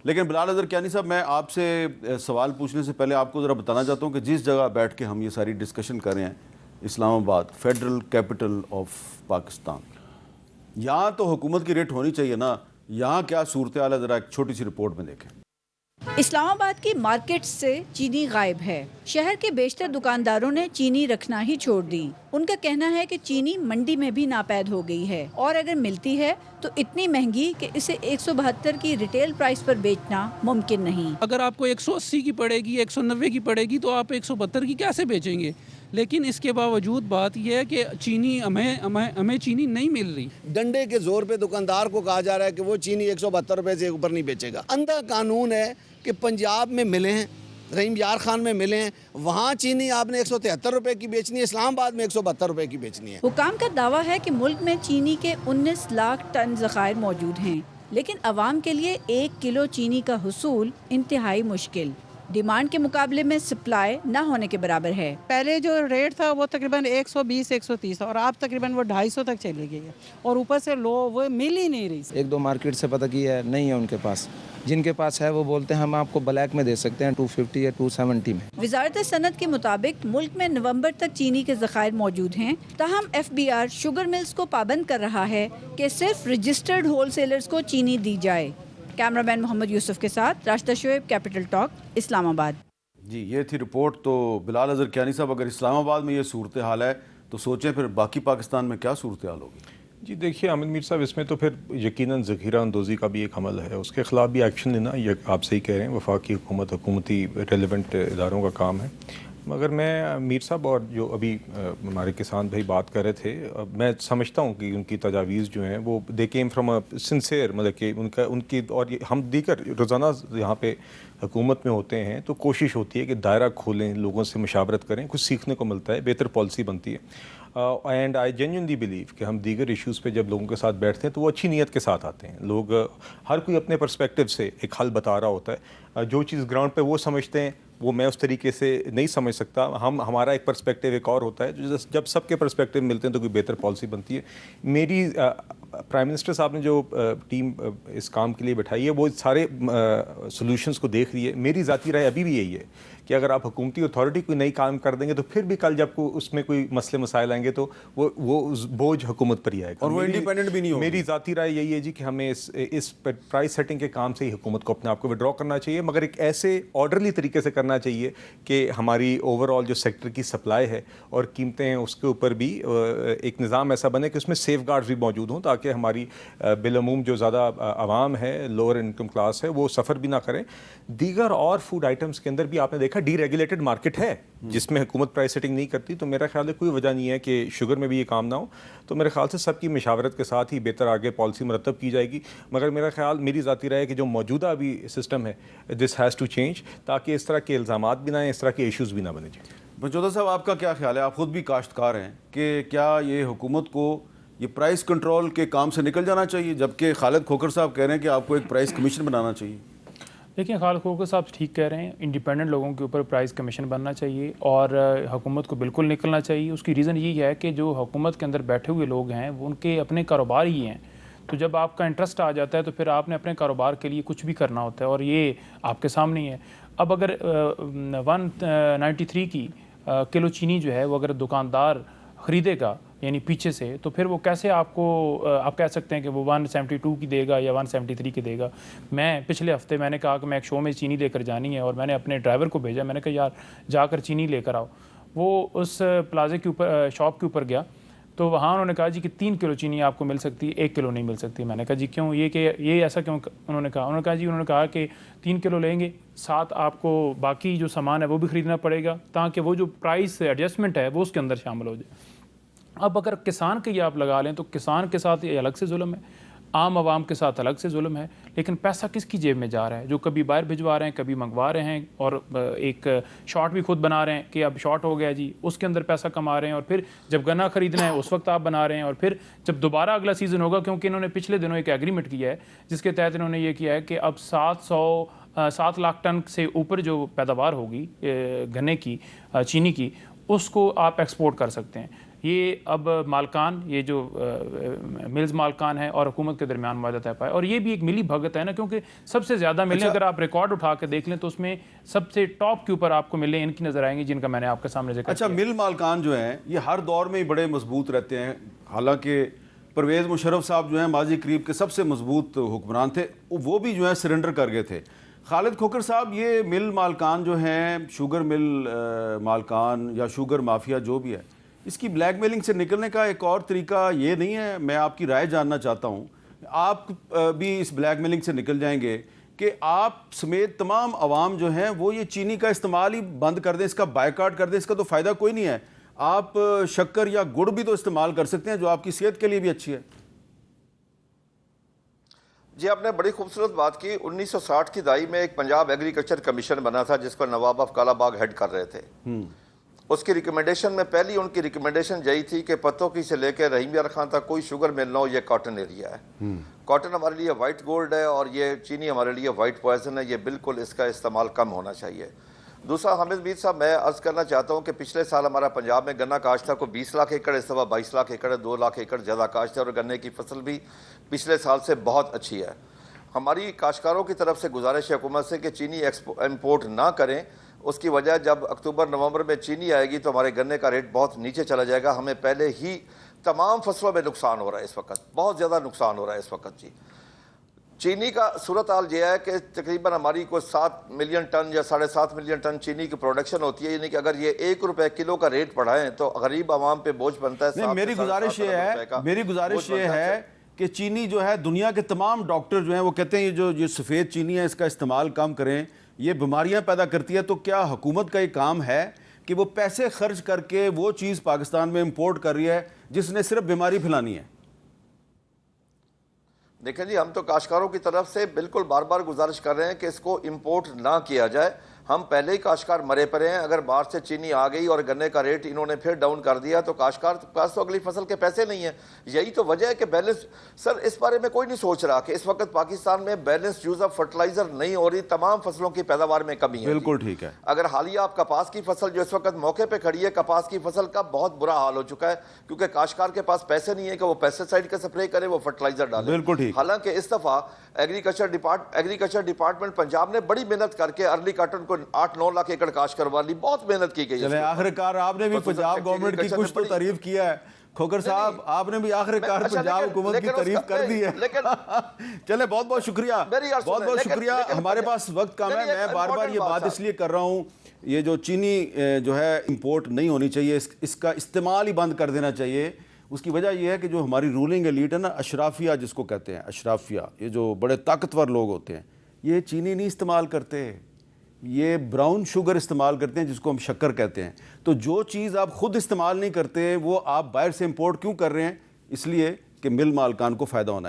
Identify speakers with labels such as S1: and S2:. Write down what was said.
S1: लेकिन बिलाल अज़हर कियानी साहब, मैं आपसे सवाल पूछने से पहले आपको ज़रा बताना चाहता हूँ कि जिस जगह बैठ के हम ये सारी डिस्कशन कर रहे हैं, Islamabad, federal capital of Pakistan, यहाँ तो हुकूमत की रेट होनी चाहिए ना। यहाँ क्या सूरत हाल है, ज़रा एक छोटी सी रिपोर्ट में देखें।
S2: इस्लामाबाद की मार्केट से चीनी गायब है। शहर के बेशतर दुकानदारों ने चीनी रखना ही छोड़ दी। उनका कहना है कि चीनी मंडी में भी नापैद हो गई है और अगर मिलती है तो इतनी महंगी कि इसे 172 की रिटेल प्राइस पर बेचना मुमकिन नहीं।
S3: अगर आपको 180 की पड़ेगी, 190 की पड़ेगी तो आप 172 की कैसे बेचेंगे? लेकिन इसके बावजूद बात यह है कि चीनी हमें चीनी नहीं मिल रही।
S4: डंडे के जोर पे दुकानदार को कहा जा रहा है कि वो चीनी 172 रुपए से ऊपर नहीं बेचेगा। अंधा कानून है कि पंजाब में मिले हैं, रहीम यार खान में मिले हैं, वहाँ चीनी आपने 173 रुपए की बेचनी है, इस्लामाबाद में 172 रुपए की बेचनी है।
S2: हुकाम का दावा है कि मुल्क में चीनी के 19 लाख टन ज़खायर मौजूद हैं, लेकिन आवाम के लिए 1 किलो चीनी का हुसूल इंतहाई मुश्किल। डिमांड के मुकाबले में सप्लाई न होने के बराबर है।
S5: पहले जो रेट था वो तकरीबन 120-130 और अब तकरीबन वो 250 तक चली गई है और ऊपर से लो वो मिल ही नहीं रही।
S6: एक दो मार्केट से पता किया है, नहीं है उनके पास। जिनके पास है वो बोलते हैं हम आपको ब्लैक में दे सकते हैं 250 या 270 में।
S2: वजारत सनत के मुताबिक मुल्क में नवंबर तक चीनी के ज़खायर मौजूद हैं। ताहम FBR शुगर मिल्स को पाबंद कर रहा है कि सिर्फ रजिस्टर्ड होलसेलर्स को चीनी दी जाए। कैमरामैन मोहम्मद यूसुफ के साथ राशिदा शोएब, कैपिटल टॉक, इस्लामाबाद।
S1: जी, ये थी रिपोर्ट। तो बिलाल अज़हर कियानी साहब, अगर इस्लामाबाद में ये सूरत हाल है तो सोचें फिर बाकी पाकिस्तान में क्या सूरत हाल होगी।
S7: जी देखिए आमिर मीर साहब, इसमें तो फिर यकीनन ज़ख़ीरा अंदोज़ी का भी एक अमल है, उसके ख़िलाफ़ भी एक्शन लेना, ये आप सही कह रहे हैं, वफाकी हुकूमत, हुकूमती रेलिवेंट इदारों का काम है। मगर मैं मीर साहब और जो अभी हमारे किसान भाई बात कर रहे थे, मैं समझता हूँ कि उनकी तजावीज़ जो हैं वो दे केम फ्राम अ सिंसेयर, मतलब कि उनकी और हम दीगर रोज़ाना यहाँ पे हुकूमत में होते हैं तो कोशिश होती है कि दायरा खोलें, लोगों से मुशावरत करें, कुछ सीखने को मिलता है, बेहतर पॉलिसी बनती है। एंड आई जेन्युइनली बिलीव कि हम दीगर इश्यूज़ पे जब लोगों के साथ बैठते हैं तो वो अच्छी नीयत के साथ आते हैं। लोग हर कोई अपने पर्सपेक्टिव से एक हल बता रहा होता है। जो चीज़ ग्राउंड पे वो समझते हैं वो मैं उस तरीके से नहीं समझ सकता। हमारा एक पर्सपेक्टिव एक और होता है, जब सबके पर्सपेक्टिव मिलते हैं तो कोई बेहतर पॉलिसी बनती है। मेरी प्राइम मिनिस्टर साहब ने जो टीम इस काम के लिए बैठाई है वो सारे सॉल्यूशंस को देख रही है। मेरी ज़ाती राय अभी भी यही है कि अगर आप हुकूमती अथॉरिटी कोई नई काम कर देंगे तो फिर भी कल जब उसमें कोई मसले मसाइल आएंगे तो वो बोझ हुकूमत पर ही आएगा
S1: और वो इंडिपेंडेंट भी नहीं होगा।
S7: मेरी ज़ाती राय यही है जी कि हमें इस प्राइस सेटिंग के काम से ही हुकूमत को अपने आप को विड्रॉ करना चाहिए, मगर एक ऐसे ऑर्डरली तरीके से करना चाहिए कि हमारी ओवरऑल जो सेक्टर की सप्लाई है और कीमतें हैं उसके ऊपर भी एक निज़ाम ऐसा बने कि उसमें सेफ गार्ड्स भी मौजूद हों, ताकि हमारी बिलअमूम जो ज़्यादा आवाम है, लोअर इनकम क्लास है, वो सफ़र भी ना करें। दीगर और फूड आइटम्स के अंदर भी आपने देखा डीरेगुलेटेड मार्केट है जिसमें हुकूमत प्राइस सेटिंग नहीं करती, तो मेरा ख्याल है कोई वजह नहीं है कि शुगर में भी ये काम ना हो। तो मेरे ख्याल से सबकी मशावरत के साथ ही बेहतर आगे पॉलिसी मरतब की जाएगी। मगर मेरा ख्याल, मेरी ज़ाती राय है कि जो मौजूदा अभी सिस्टम है, दिस हैज़ टू चेंज, ताकि इस तरह के इल्ज़ामात भी ना आए, इस तरह के इशूज़ भी ना बने।
S1: पंचौदा साहब, आपका क्या ख्याल है? आप ख़ुद भी काश्तकार हैं कि क्या ये हुकूमत को ये प्राइस कंट्रोल के काम से निकल जाना चाहिए, जबकि खालिद खोखर साहब कह रहे हैं कि आपको एक प्राइस कमीशन बनाना चाहिए?
S8: देखिए, खालिद खोखर साहब ठीक कह रहे हैं, इंडिपेंडेंट लोगों के ऊपर प्राइस कमीशन बनना चाहिए और हुकूमत को बिल्कुल निकलना चाहिए। उसकी रीज़न यही है कि जो हुकूमत के अंदर बैठे हुए लोग हैं वो उनके अपने कारोबार ही हैं, तो जब आपका इंटरेस्ट आ जाता है तो फिर आपने अपने कारोबार के लिए कुछ भी करना होता है और ये आपके सामने ही है। अब अगर 193 की किलो चीनी जो है वो अगर दुकानदार ख़रीदेगा यानी पीछे से, तो फिर वो कैसे आपको आप कह सकते हैं कि वो 172 की देगा या 173 की देगा। मैं पिछले हफ्ते मैंने कहा कि मैं एक शो में चीनी लेकर जानी है और मैंने अपने ड्राइवर को भेजा, मैंने कहा यार जाकर चीनी लेकर आओ। वो उस प्लाजे के ऊपर शॉप के ऊपर गया तो वहाँ उन्होंने कहा जी कि 3 किलो चीनी आपको मिल सकती है, 1 किलो नहीं मिल सकती। मैंने कहा जी क्यों, ये ऐसा क्यों? उन्होंने कहा कि 3 किलो लेंगे, साथ आपको बाकी जो सामान है वो भी ख़रीदना पड़ेगा ताकि वो जो प्राइस एडजस्टमेंट है वो उसके अंदर शामिल हो जाए। अब अगर किसान के ये आप लगा लें तो किसान के साथ ये अलग से जुल्म है, आम आवाम के साथ अलग से जुल्म है, लेकिन पैसा किसकी जेब में जा रहा है? जो कभी बाहर भिजवा रहे हैं, कभी मंगवा रहे हैं और एक शॉर्ट भी खुद बना रहे हैं कि अब शॉर्ट हो गया जी, उसके अंदर पैसा कमा रहे हैं, और फिर जब गन्ना खरीदना है उस वक्त आप बना रहे हैं, और फिर जब दोबारा अगला सीज़न होगा, क्योंकि इन्होंने पिछले दिनों एक एग्रीमेंट किया है जिसके तहत इन्होंने ये किया है कि अब 7 लाख टन से ऊपर जो पैदावार होगी गन्ने की, चीनी की, उसको आप एक्सपोर्ट कर सकते हैं। ये अब मालकान, ये जो मिल्स मालकान है और हुकूमत के दरमियान मुआहदा तय पाया, और ये भी एक मिली भगत है ना, क्योंकि सबसे ज़्यादा मिलें, अगर आप रिकॉर्ड उठा के देख लें तो उसमें सबसे टॉप के ऊपर आपको मिले इनकी नज़र आएंगी, जिनका मैंने आपके सामने जिक्र
S1: अच्छा,
S8: किया।
S1: मिल मालकान जो हैं ये हर दौर में ही बड़े मजबूत रहते हैं। हालांकि परवेज़ मुशर्रफ साहब जो हैं माजी करीब के सबसे मजबूत हुक्मरान थे, वो भी जो है सरेंडर कर गए थे। खालिद खोखर साहब, ये मिल मालकान जो हैं, शुगर मिल मालकान या शुगर माफिया जो भी है, इसकी ब्लैकमेलिंग से निकलने का एक और तरीका ये नहीं है? मैं आपकी राय जानना चाहता हूँ, आप भी इस ब्लैकमेलिंग से निकल जाएंगे कि आप समेत तमाम अवाम जो हैं वो ये चीनी का इस्तेमाल ही बंद कर दें, इसका बायकाट कर दें, इसका तो फ़ायदा कोई नहीं है। आप शक्कर या गुड़ भी तो इस्तेमाल कर सकते हैं जो आपकी सेहत के लिए भी अच्छी है।
S9: जी, आपने बड़ी खूबसूरत बात की। 1960 की दहाई में एक पंजाब एग्रीकल्चर कमीशन बना था जिसको नवाब ऑफ कालाबाग हेड कर रहे थे। उसकी रिकमेंडेशन में पहली उनकी रिकमेंडेशन यही थी कि पत्तोकी से लेकर रहीम यार खान तक कोई शुगर मिल ना हो, ये कॉटन एरिया है। कॉटन हमारे लिए वाइट गोल्ड है और ये चीनी हमारे लिए वाइट पॉइजन है, ये बिल्कुल इसका इस्तेमाल कम होना चाहिए। दूसरा, हामिद मीर साहब, मैं अर्ज़ करना चाहता हूँ कि पिछले साल हमारा पंजाब में गन्ना काश्त था को 20 लाख एकड़, इस दफ़ा 22 लाख एकड़, 2 लाख एकड़ ज़्यादा काश्त है और गन्ने की फसल भी पिछले साल से बहुत अच्छी है। हमारी काश्तकारों की तरफ से गुजारिश है हुकूमत से कि चीनी इम्पोर्ट ना करें। उसकी वजह, जब अक्टूबर नवंबर में चीनी आएगी तो हमारे गन्ने का रेट बहुत नीचे चला जाएगा। हमें पहले ही तमाम फसलों में नुकसान हो रहा है, इस वक्त बहुत ज़्यादा नुकसान हो रहा है इस वक्त। जी, चीनी का सूरत हाल यह है कि तकरीबन हमारी कोई 7 मिलियन टन या 7.5 मिलियन टन चीनी की प्रोडक्शन होती है, यानी कि अगर ये 1 रुपये किलो का रेट बढ़ाएं तो गरीब आवाम पे बोझ बनता है।
S1: मेरी गुजारिश ये है कि चीनी जो है, दुनिया के तमाम डॉक्टर जो हैं वो कहते हैं ये जो सफ़ेद चीनी है इसका इस्तेमाल कम करें, ये बीमारियां पैदा करती है। तो क्या हुकूमत का ये काम है कि वो पैसे खर्च करके वो चीज़ पाकिस्तान में इंपोर्ट कर रही है जिसने सिर्फ बीमारी फैलानी है?
S9: देखें जी, हम तो काश्तकारों की तरफ से बिल्कुल बार बार गुजारिश कर रहे हैं कि इसको इंपोर्ट ना किया जाए। हम पहले ही काश्तकार मरे पड़े हैं। अगर बाहर से चीनी आ गई और गन्ने का रेट इन्होंने फिर डाउन कर दिया तो काश्तकार के पास तो अगली फसल के पैसे नहीं है। यही तो वजह है कि बैलेंस, सर इस बारे में कोई नहीं सोच रहा कि इस वक्त पाकिस्तान में बैलेंस यूज ऑफ फर्टिलाइजर नहीं हो रही, तमाम फसलों की पैदावार में कमी है।
S1: बिल्कुल ठीक है।
S9: अगर हालिया आप कपास की फसल जो इस वक्त मौके पर खड़ी है, कपास की फसल का बहुत बुरा हाल हो चुका है क्योंकि काश्तकार के पास पैसे नहीं है कि वो पेस्टिसाइड का स्प्रे करे, वो फर्टिलाइजर डाले।
S1: बिल्कुल ठीक।
S9: हालांकि इस दफा एग्रीकल्चर डिपार्टमेंट पंजाब ने बड़ी मेहनत करके अर्ली कॉटन को 8-9 लाख एकड़ काश्त करवा ली। बहुत मेहनत की गई है।
S1: आखिरकार आपने भी पंजाब गवर्नमेंट की कुछ तो तारीफ किया है खोखर साहब, आपने भी आखिरकार पंजाब हुकूमत की तारीफ कर दी है। चले, बहुत बहुत शुक्रिया, बहुत बहुत शुक्रिया। हमारे पास वक्त कम है, मैं बार बार ये बात इसलिए कर रहा हूँ, ये जो चीनी जो है इंपोर्ट नहीं होनी चाहिए, इसका इस्तेमाल ही बंद कर देना चाहिए। उसकी वजह यह है कि जो हमारी रूलिंग एलीट है ना, अशराफिया जिसको कहते हैं, अशराफिया, ये जो बड़े ताकतवर लोग होते हैं, ये चीनी नहीं इस्तेमाल करते, ये ब्राउन शुगर इस्तेमाल करते हैं जिसको हम शक्कर कहते हैं। तो जो चीज़ आप खुद इस्तेमाल नहीं करते वो आप बाहर से इंपोर्ट क्यों कर रहे हैं? इसलिए कि मिल मालकान को फ़ायदा होना है।